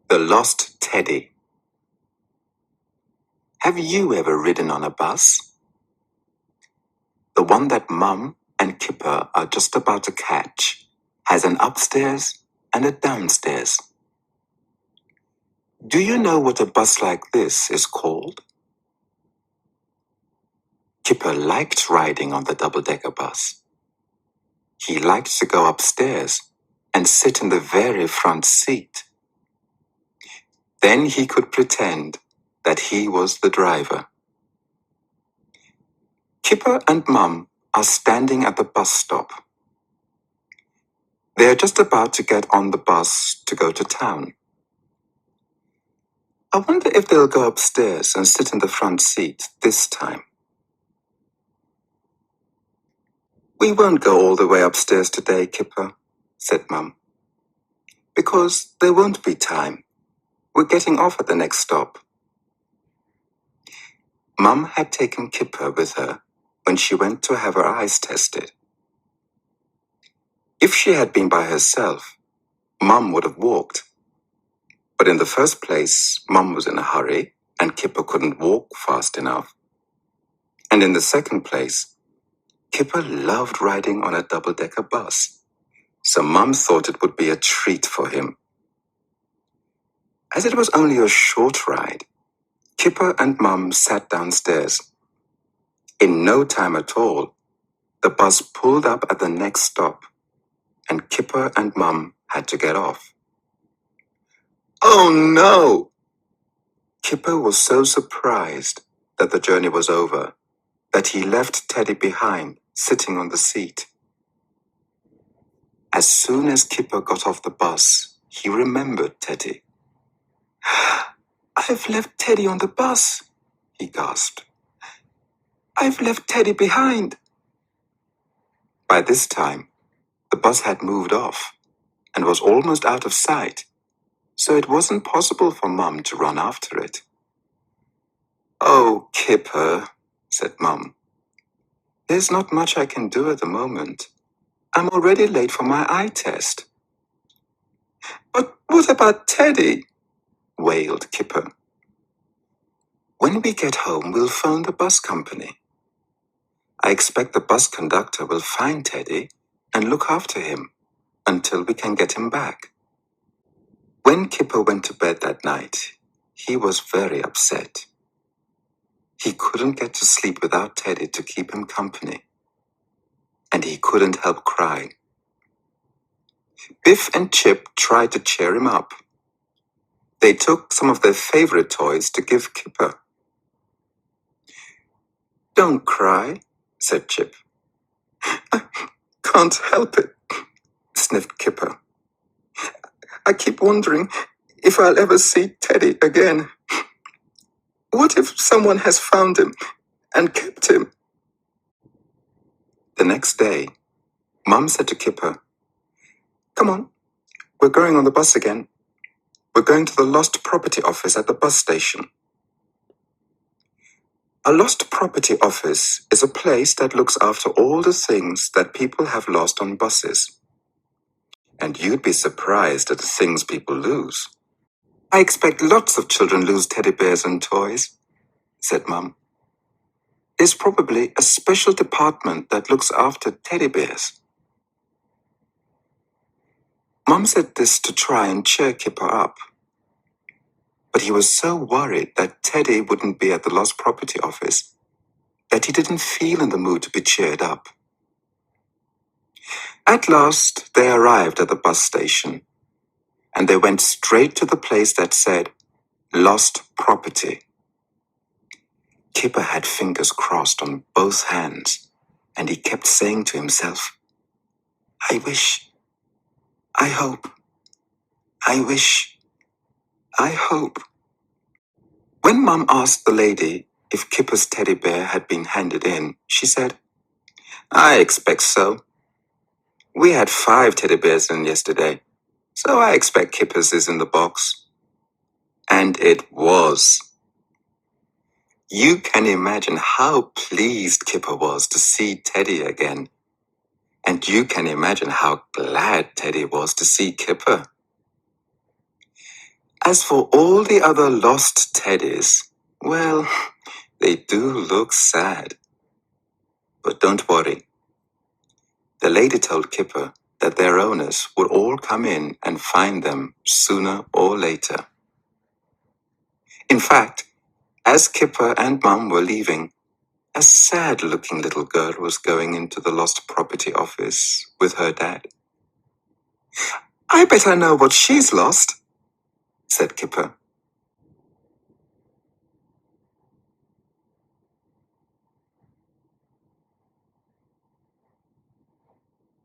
The Lost Teddy. Have you ever ridden on a bus? The one that Mum and Kipper are just about to catch has an upstairs and a downstairs. Do you know what a bus like this is called? Kipper liked riding on the double-decker bus. He liked to go upstairs and sit in the very front seat. Then he could pretend that he was the driver. Kipper and Mum are standing at the bus stop. They are just about to get on the bus to go to town. I wonder if they'll go upstairs and sit in the front seat this time. We won't go all the way upstairs today, Kipper, said Mum, because there won't be time. We're getting off at the next stop. Mum had taken Kipper with her when she went to have her eyes tested. If she had been by herself, Mum would have walked. But in the first place, Mum was in a hurry and Kipper couldn't walk fast enough. And in the second place, Kipper loved riding on a double-decker bus, so Mum thought it would be a treat for him. As it was only a short ride, Kipper and Mum sat downstairs. In no time at all, the bus pulled up at the next stop, and Kipper and Mum had to get off. Oh no! Kipper was so surprised that the journey was over that he left Teddy behind, sitting on the seat. As soon as Kipper got off the bus, he remembered Teddy. I've left Teddy on the bus, he gasped. I've left Teddy behind. By this time, the bus had moved off and was almost out of sight, so it wasn't possible for Mum to run after it. Oh, Kipper, said Mum. There's not much I can do at the moment. I'm already late for my eye test. But what about Teddy? Wailed Kipper. When we get home, we'll phone the bus company. I expect the bus conductor will find Teddy and look after him until we can get him back. When Kipper went to bed that night, he was very upset. He couldn't get to sleep without Teddy to keep him company, and he couldn't help crying. Biff and Chip tried to cheer him up. They took some of their favorite toys to give Kipper. Don't cry, said Chip. I can't help it, sniffed Kipper. I keep wondering if I'll ever see Teddy again. What if someone has found him and kept him? The next day, Mum said to Kipper, Come on, we're going on the bus again. We're going to the lost property office at the bus station. A lost property office is a place that looks after all the things that people have lost on buses. And you'd be surprised at the things people lose. I expect lots of children lose teddy bears and toys, said Mum. There's probably a special department that looks after teddy bears. Mum said this to try and cheer Kipper up. But he was so worried that Teddy wouldn't be at the lost property office that he didn't feel in the mood to be cheered up. At last, they arrived at the bus station, and they went straight to the place that said, Lost Property. Kipper had fingers crossed on both hands, and he kept saying to himself, I wish, I hope, I wish, I hope. When Mum asked the lady if Kipper's teddy bear had been handed in, she said, I expect so. We had 5 teddy bears in yesterday, so I expect Kipper's is in the box. And it was. You can imagine how pleased Kipper was to see Teddy again. And you can imagine how glad Teddy was to see Kipper. As for all the other lost teddies, well, they do look sad. But don't worry. The lady told Kipper that their owners would all come in and find them sooner or later. In fact, as Kipper and Mum were leaving, a sad-looking little girl was going into the lost property office with her dad. "I bet I know what she's lost," said Kipper.